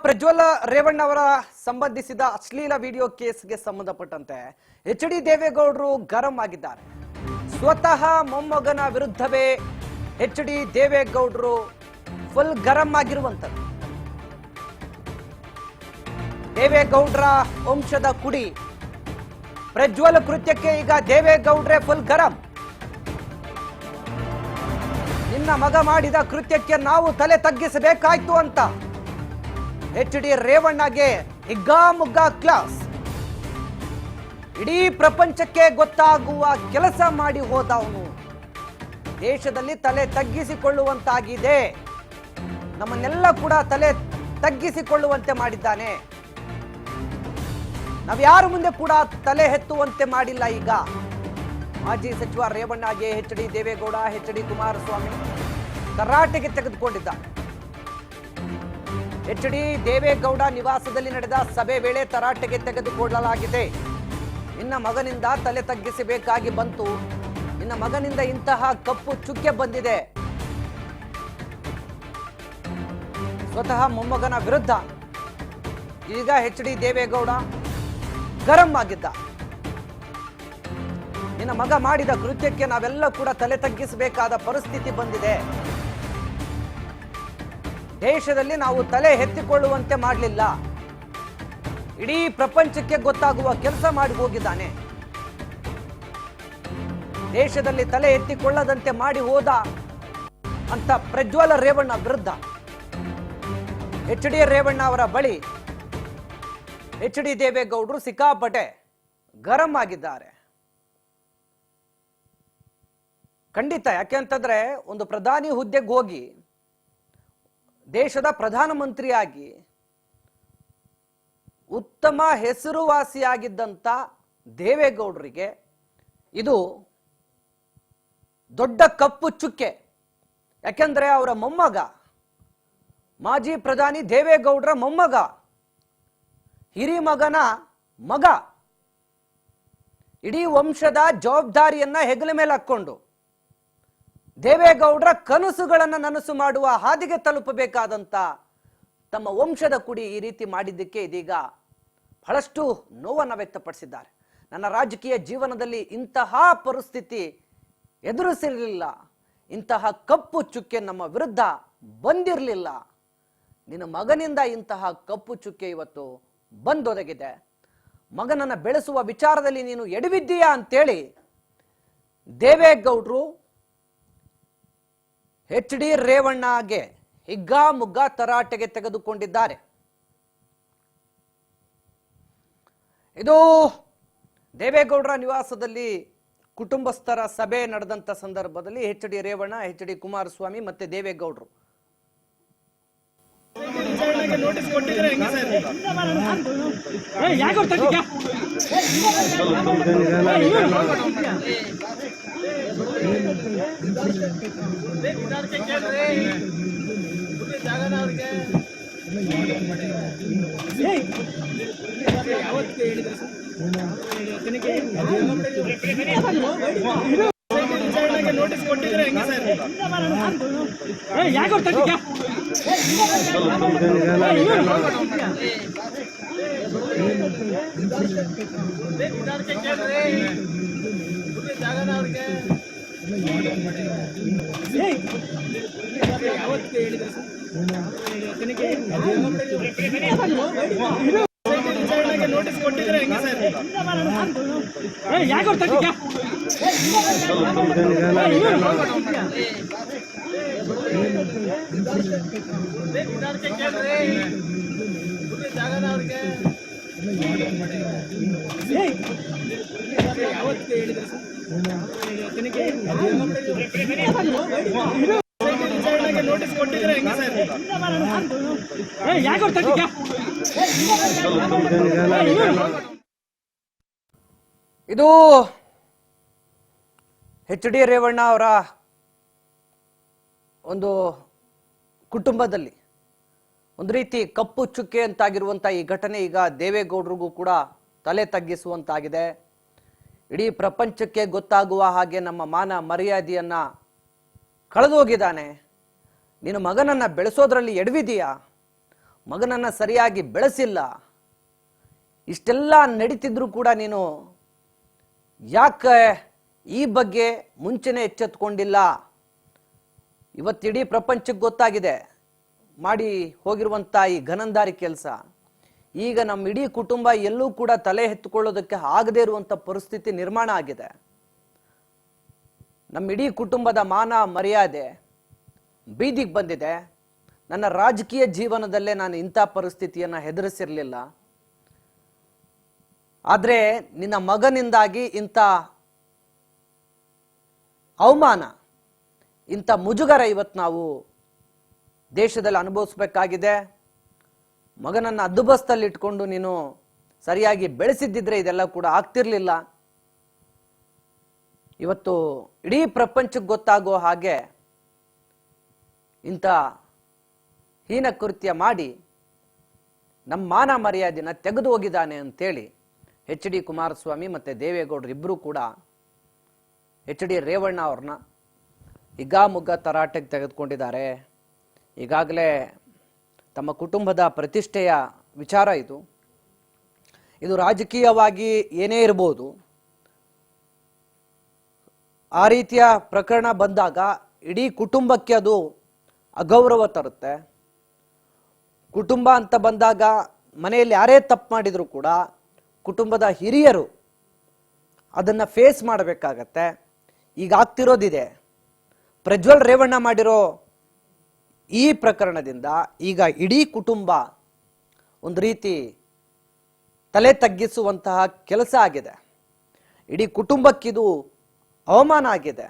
ಪ್ರಜ್ವಲ ರೇವಣ್ಣ ಅವರ ಸಂಬಂಧಿಸಿದ ಅಶ್ಲೀಲ ವಿಡಿಯೋ ಕೇಸ್ಗೆ ಸಂಬಂಧಪಟ್ಟಂತೆ ಎಚ್.ಡಿ. ದೇವೇಗೌಡರು ಗರಂ ಆಗಿದ್ದಾರೆ. ಸ್ವತಃ ಮೊಮ್ಮಗನ ವಿರುದ್ಧವೇ ಎಚ್.ಡಿ. ದೇವೇಗೌಡರು ಫುಲ್ ಗರಂ ಆಗಿರುವಂತದ್ದು. ದೇವೇಗೌಡರ ವಂಶದ ಕುಡಿ ಪ್ರಜ್ವಲ ಕೃತ್ಯಕ್ಕೆ ಈಗ ದೇವೇಗೌಡ್ರೆ ಫುಲ್ ಗರಂ. ನಿನ್ನ ಮಗ ಮಾಡಿದ ಕೃತ್ಯಕ್ಕೆ ನಾವು ತಲೆ ತಗ್ಗಿಸಬೇಕಾಯ್ತು ಅಂತ ಎಚ್.ಡಿ. ರೇವಣ್ಣಗೆ ಹಿಗ್ಗಾಮುಗ್ಗಾ ಕ್ಲಾಸ್. ಇಡೀ ಪ್ರಪಂಚಕ್ಕೆ ಗೊತ್ತಾಗುವ ಕೆಲಸ ಮಾಡಿ ಹೋದ ಅವನು. ದೇಶದಲ್ಲಿ ತಲೆ ತಗ್ಗಿಸಿಕೊಳ್ಳುವಂತಾಗಿದೆ, ನಮ್ಮನ್ನೆಲ್ಲ ಕೂಡ ತಲೆ ತಗ್ಗಿಸಿಕೊಳ್ಳುವಂತೆ ಮಾಡಿದ್ದಾನೆ. ನಾವ್ಯಾರ ಮುಂದೆ ಕೂಡ ತಲೆ ಎತ್ತುವಂತೆ ಮಾಡಿಲ್ಲ. ಈಗ ಮಾಜಿ ಸಚಿವ ರೇವಣ್ಣಗೆ ಎಚ್.ಡಿ. ದೇವೇಗೌಡ, ಎಚ್.ಡಿ. ಕುಮಾರಸ್ವಾಮಿ ತರಾಟೆಗೆ ತೆಗೆದುಕೊಂಡಿದ್ದಾರೆ. ಎಚ್.ಡಿ. ದೇವೇಗೌಡ ನಿವಾಸದಲ್ಲಿ ನಡೆದ ಸಭೆ ವೇಳೆ ತರಾಟೆಗೆ ತೆಗೆದುಕೊಳ್ಳಲಾಗಿದೆ. ನಿನ್ನ ಮಗನಿಂದ ತಲೆ ತಗ್ಗಿಸಬೇಕಾಗಿ ಬಂತು, ನಿನ್ನ ಮಗನಿಂದ ಇಂತಹ ಕಪ್ಪು ಚುಕ್ಕೆ ಬಂದಿದೆ. ಸ್ವತಃ ಮೊಮ್ಮಗನ ವಿರುದ್ಧ ಈಗ ಎಚ್.ಡಿ. ದೇವೇಗೌಡ ಗರಂ ಆಗಿದ್ದ. ನಿನ್ನ ಮಗ ಮಾಡಿದ ಕೃತ್ಯಕ್ಕೆ ನಾವೆಲ್ಲ ಕೂಡ ತಲೆ ತಗ್ಗಿಸಬೇಕಾದ ಪರಿಸ್ಥಿತಿ ಬಂದಿದೆ. ದೇಶದಲ್ಲಿ ನಾವು ತಲೆ ಎತ್ತಿಕೊಳ್ಳುವಂತೆ ಮಾಡಲಿಲ್ಲ, ಇಡೀ ಪ್ರಪಂಚಕ್ಕೆ ಗೊತ್ತಾಗುವ ಕೆಲಸ ಮಾಡಿ ಹೋಗಿದ್ದಾನೆ. ದೇಶದಲ್ಲಿ ತಲೆ ಎತ್ತಿಕೊಳ್ಳದಂತೆ ಮಾಡಿ ಹೋದ ಅಂತ ಪ್ರಜ್ವಲ ರೇವಣ್ಣ ವಿರುದ್ಧ ಎಚ್.ಡಿ. ರೇವಣ್ಣ ಅವರ ಬಳಿ ಎಚ್.ಡಿ. ದೇವೇಗೌಡರು ಸಿಕ್ಕಾಪಟ್ಟೆ ಗರಂ ಆಗಿದ್ದಾರೆ. ಖಂಡಿತ, ಯಾಕೆಂತಂದ್ರೆ ಒಂದು ಪ್ರಧಾನಿ ಹುದ್ದೆಗೆ ಹೋಗಿ ದೇಶದ ಪ್ರಧಾನಮಂತ್ರಿಯಾಗಿ ಉತ್ತಮ ಹೆಸರುವಾಸಿಯಾಗಿದ್ದಂಥ ದೇವೇಗೌಡರಿಗೆ ಇದು ದೊಡ್ಡ ಕಪ್ಪು ಚುಕ್ಕೆ. ಯಾಕೆಂದ್ರೆ ಅವರ ಮೊಮ್ಮಗ, ಮಾಜಿ ಪ್ರಧಾನಿ ದೇವೇಗೌಡರ ಮೊಮ್ಮಗ, ಹಿರಿಮಗನ ಮಗ, ಇಡೀ ವಂಶದ ಜವಾಬ್ದಾರಿಯನ್ನ ಹೆಗಲ ಮೇಲೆ ಹಾಕೊಂಡು ದೇವೇಗೌಡರ ಕನಸುಗಳನ್ನು ನನಸು ಮಾಡುವ ಹಾದಿಗೆ ತಲುಪಬೇಕಾದಂತ ತಮ್ಮ ವಂಶದ ಕುಡಿ ಈ ರೀತಿ ಮಾಡಿದ್ದಕ್ಕೆ ಇದೀಗ ಬಹಳಷ್ಟು ನೋವನ್ನು ವ್ಯಕ್ತಪಡಿಸಿದ್ದಾರೆ. ನನ್ನ ರಾಜಕೀಯ ಜೀವನದಲ್ಲಿ ಇಂತಹ ಪರಿಸ್ಥಿತಿ ಎದುರಿಸಿರಲಿಲ್ಲ, ಇಂತಹ ಕಪ್ಪು ಚುಕ್ಕೆ ನಮ್ಮ ವಿರುದ್ಧ ಬಂದಿರಲಿಲ್ಲ. ನಿನ್ನ ಮಗನಿಂದ ಇಂತಹ ಕಪ್ಪು ಚುಕ್ಕೆ ಇವತ್ತು ಬಂದೊದಗಿದೆ. ಮಗನನ್ನ ಬೆಳೆಸುವ ವಿಚಾರದಲ್ಲಿ ನೀನು ಎಡವಿದ್ದೀಯಾ ಅಂತೇಳಿ ದೇವೇಗೌಡರು ಎಚ್.ಡಿ. ರೇವಣ್ಣಗೆ ಹಿಗ್ಗಾಮುಗ್ಗಾ ತರಾಟೆಗೆ ತೆಗೆದುಕೊಂಡಿದ್ದಾರೆ. ಇದು ದೇವೇಗೌಡರ ನಿವಾಸದಲ್ಲಿ ಕುಟುಂಬಸ್ಥರ ಸಭೆ ನಡೆದಂತ ಸಂದರ್ಭದಲ್ಲಿ ಎಚ್.ಡಿ. ರೇವಣ್ಣ, ಎಚ್.ಡಿ. ಕುಮಾರಸ್ವಾಮಿ ಮತ್ತೆ ದೇವೇಗೌಡರು ನೋಟಿಸ್ ಕೊಟ್ಟಿದ್ರೆ ಹೆಂಗೆ ಸರ್? ನೋಟಿಸ್ ಕೊಟ್ಟಿದ್ರೆ ಹೆಂಗೆ ಸರ್? ನೋಟಿಸ್ ಕೊಟ್ಟಿದ್ರೆ ಹೆಂಗೆ ಸರ್? ಇದು ಎಚ್.ಡಿ. ರೇವಣ್ಣ ಅವರ ಒಂದು ಕುಟುಂಬದಲ್ಲಿ ಒಂದು ರೀತಿ ಕಪ್ಪು ಚುಕ್ಕೆ ಅಂತಾಗಿರುವಂತ ಈ ಘಟನೆ ಈಗ ದೇವೇಗೌಡರಿಗೂ ಕೂಡ ತಲೆ ತಗ್ಗಿಸುವಂತಾಗಿದೆ. ಇಡೀ ಪ್ರಪಂಚಕ್ಕೆ ಗೊತ್ತಾಗುವ ಹಾಗೆ ನಮ್ಮ ಮಾನ ಮರ್ಯಾದೆಯನ್ನ ಕಳೆದು ಹೋಗಿದ್ದಾನೆ. ನಿನ್ನ ಮಗನನ್ನ ಬೆಳೆಸೋದ್ರಲ್ಲಿ ಎಡವಿದೀಯಾ? ಮಗನನ್ನ ಸರಿಯಾಗಿ ಬೆಳೆಸಿಲ್ಲ, ಇಷ್ಟೆಲ್ಲ ನಡೀತಿದ್ರು ಕೂಡ ನೀನು ಯಾಕೆ ಈ ಬಗ್ಗೆ ಮುಂಚೆನೆ ಎಚ್ಚೆತ್ಕೊಂಡಿಲ್ಲ? ಇವತ್ತಿಡೀ ಪ್ರಪಂಚಕ್ಕೆ ಗೊತ್ತಾಗಿದೆ ಮಾಡಿ ಹೋಗಿರುವಂಥ ಈ ಘನಂದಾರಿ ಕೆಲಸ. ಈಗ ನಮ್ಮ ಇಡೀ ಕುಟುಂಬ ಎಲ್ಲೂ ಕೂಡ ತಲೆ ಎತ್ತುಕೊಳ್ಳೋದಕ್ಕೆ ಆಗದೇ ಇರುವಂಥ ಪರಿಸ್ಥಿತಿ ನಿರ್ಮಾಣ ಆಗಿದೆ. ನಮ್ಮ ಇಡೀ ಕುಟುಂಬದ ಮಾನ ಮರ್ಯಾದೆ ಬೀದಿಗೆ ಬಂದಿದೆ. ನನ್ನ ರಾಜಕೀಯ ಜೀವನದಲ್ಲೇ ನಾನು ಇಂಥ ಪರಿಸ್ಥಿತಿಯನ್ನು ಹೆದರಿಸಿರಲಿಲ್ಲ. ಆದರೆ ನಿನ್ನ ಮಗನಿಂದಾಗಿ ಇಂಥ ಅವಮಾನ, ಇಂಥ ಮುಜುಗರ ಇವತ್ತು ನಾವು ದೇಶದಲ್ಲಿ ಅನುಭವಿಸ್ಬೇಕಾಗಿದೆ. ಮಗನನ್ನು ಹದ್ದುಬಸ್ತಲ್ಲಿಟ್ಕೊಂಡು ನೀನು ಸರಿಯಾಗಿ ಬೆಳೆಸಿದ್ದಿದ್ರೆ ಇದೆಲ್ಲ ಕೂಡ ಆಗ್ತಿರ್ಲಿಲ್ಲ. ಇವತ್ತು ಇಡೀ ಪ್ರಪಂಚಕ್ಕೆ ಗೊತ್ತಾಗೋ ಹಾಗೆ ಇಂಥ ಹೀನ ಕೃತ್ಯ ಮಾಡಿ ನಮ್ಮ ಮಾನ ಮರ್ಯಾದೆನ ತೆಗೆದು ಹೋಗಿದ್ದಾನೆ ಅಂತೇಳಿ ಎಚ್ ಡಿ ಕುಮಾರಸ್ವಾಮಿ ಮತ್ತು ದೇವೇಗೌಡರು ಇಬ್ಬರೂ ಕೂಡ ಎಚ್ ಡಿ ರೇವಣ್ಣ ಅವ್ರನ್ನ ಹಿಗ್ಗಾಮುಗ್ಗ ತರಾಟೆಗೆ ತೆಗೆದುಕೊಂಡಿದ್ದಾರೆ. ಈಗಾಗಲೇ ತಮ್ಮ ಕುಟುಂಬದ ಪ್ರತಿಷ್ಠೆಯ ವಿಚಾರ ಇದು ರಾಜಕೀಯವಾಗಿ ಏನೇ ಇರ್ಬೋದು, ಆ ರೀತಿಯ ಪ್ರಕರಣ ಬಂದಾಗ ಇಡೀ ಕುಟುಂಬಕ್ಕೆ ಅದು ಅಗೌರವ ತರುತ್ತೆ. ಕುಟುಂಬ ಅಂತ ಬಂದಾಗ ಮನೆಯಲ್ಲಿ ಯಾರೇ ತಪ್ಪು ಮಾಡಿದ್ರು ಕೂಡ ಕುಟುಂಬದ ಹಿರಿಯರು ಅದನ್ನು ಫೇಸ್ ಮಾಡಬೇಕಾಗತ್ತೆ. ಈಗ ಆಗ್ತಿರೋದಿದೆ. ಪ್ರಜ್ವಲ್ ರೇವಣ್ಣ ಮಾಡಿರೋ ಈ ಪ್ರಕರಣದಿಂದ ಈಗ ಇಡೀ ಕುಟುಂಬ ಒಂದು ರೀತಿ ತಲೆ ತಗ್ಗಿಸುವಂತಹ ಕೆಲಸ ಆಗಿದೆ. ಇಡೀ ಕುಟುಂಬಕ್ಕಿದು ಅವಮಾನ ಆಗಿದೆ.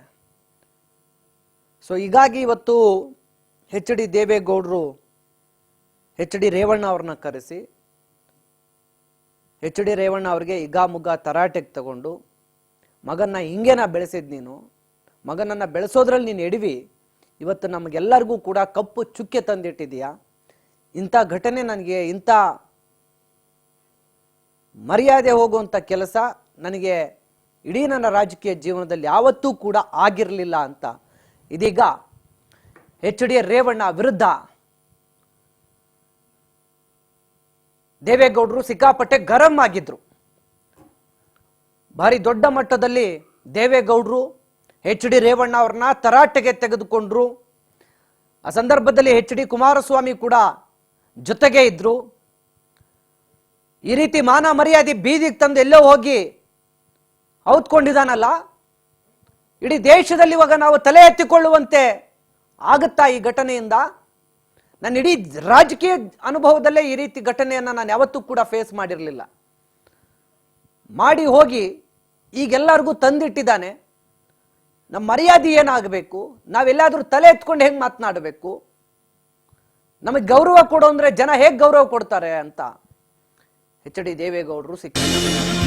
ಸೊ ಹೀಗಾಗಿ ಇವತ್ತು ಎಚ್ ಡಿ ದೇವೇಗೌಡರು ಎಚ್ ಡಿ ರೇವಣ್ಣ ಅವ್ರನ್ನ ಕರೆಸಿ ಎಚ್ ಡಿ ರೇವಣ್ಣ ಅವ್ರಿಗೆ ಹಿಗ್ಗಾಮುಗ್ಗ ತರಾಟೆಗೆ ತಗೊಂಡು, ಮಗನ್ನ ಹಿಂಗೇನ ಬೆಳೆಸಿದ್ ನೀನು, ಮಗನನ್ನ ಬೆಳೆಸೋದ್ರಲ್ಲಿ ನೀನು ಎಡವಿ ಇವತ್ತು ನಮಗೆಲ್ಲರಿಗೂ ಕೂಡ ಕಪ್ಪು ಚುಕ್ಕೆ ತಂದಿಟ್ಟಿದೀಯಾ. ಇಂಥ ಘಟನೆ ನನಗೆ, ಇಂಥ ಮರ್ಯಾದೆ ಹೋಗುವಂಥ ಕೆಲಸ ನನಗೆ ಇಡೀ ನನ್ನ ರಾಜಕೀಯ ಜೀವನದಲ್ಲಿ ಯಾವತ್ತೂ ಕೂಡ ಆಗಿರಲಿಲ್ಲ ಅಂತ ಇದೀಗ ಎಚ್ ಡಿ ರೇವಣ್ಣ ವಿರುದ್ಧ ದೇವೇಗೌಡರು ಸಿಕ್ಕಾಪಟ್ಟೆ ಗರಂ ಆಗಿದ್ರು. ಭಾರಿ ದೊಡ್ಡ ಮಟ್ಟದಲ್ಲಿ ದೇವೇಗೌಡರು ಎಚ್ ಡಿ ರೇವಣ್ಣ ಅವ್ರನ್ನ ತರಾಟೆಗೆ ತೆಗೆದುಕೊಂಡ್ರು. ಆ ಸಂದರ್ಭದಲ್ಲಿ ಎಚ್ ಡಿ ಕುಮಾರಸ್ವಾಮಿ ಕೂಡ ಜೊತೆಗೆ ಇದ್ರು. ಈ ರೀತಿ ಮಾನ ಮರ್ಯಾದೆ ಬೀದಿಗೆ ತಂದು ಎಲ್ಲೋ ಹೋಗಿ ಔತ್ಕೊಂಡಿದ್ದಾನಲ್ಲ, ಇಡೀ ದೇಶದಲ್ಲಿ ಇವಾಗ ನಾವು ತಲೆ ಎತ್ತಿಕೊಳ್ಳುವಂತೆ ಆಗುತ್ತಾ ಈ ಘಟನೆಯಿಂದ? ನನ್ನ ಇಡೀ ರಾಜಕೀಯ ಅನುಭವದಲ್ಲೇ ಈ ರೀತಿ ಘಟನೆಯನ್ನು ನಾನು ಯಾವತ್ತೂ ಕೂಡ ಫೇಸ್ ಮಾಡಿರಲಿಲ್ಲ. ಮಾಡಿ ಹೋಗಿ ಈಗೆಲ್ಲರಿಗೂ ತಂದಿಟ್ಟಿದ್ದಾನೆ. ನಮ್ಮ ಮರ್ಯಾದೆ ಏನಾಗಬೇಕು? ನಾವೆಲ್ಲಾದ್ರೂ ತಲೆ ಎತ್ಕೊಂಡು ಹೆಂಗೆ ಮಾತನಾಡಬೇಕು? ನಮಗೆ ಗೌರವ ಕೊಡು ಅಂದ್ರೆ ಜನ ಹೇಗೆ ಗೌರವ ಕೊಡ್ತಾರೆ ಅಂತ ಎಚ್ ಡಿ ದೇವೇಗೌಡರು ಸಿಕ್ಕಿದ್ದಾರೆ.